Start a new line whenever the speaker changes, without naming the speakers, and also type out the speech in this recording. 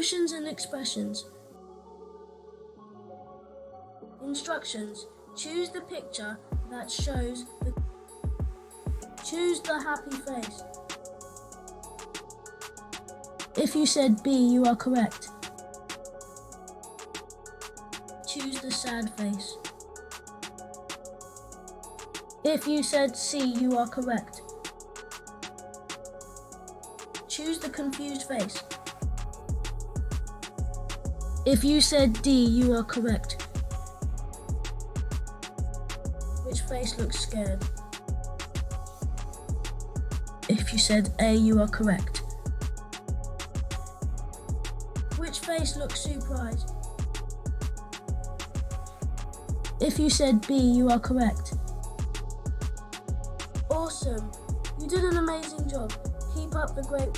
Emotions and expressions. Instructions. Choose the picture that shows Choose the happy face. If you said B, you are correct. Choose the sad face. If you said C, you are correct. Choose the confused face. If you said D, you are correct. Which face looks scared? If you said A, you are correct. Which face looks surprised? If you said B, you are correct. Awesome! You did an amazing job. Keep up the great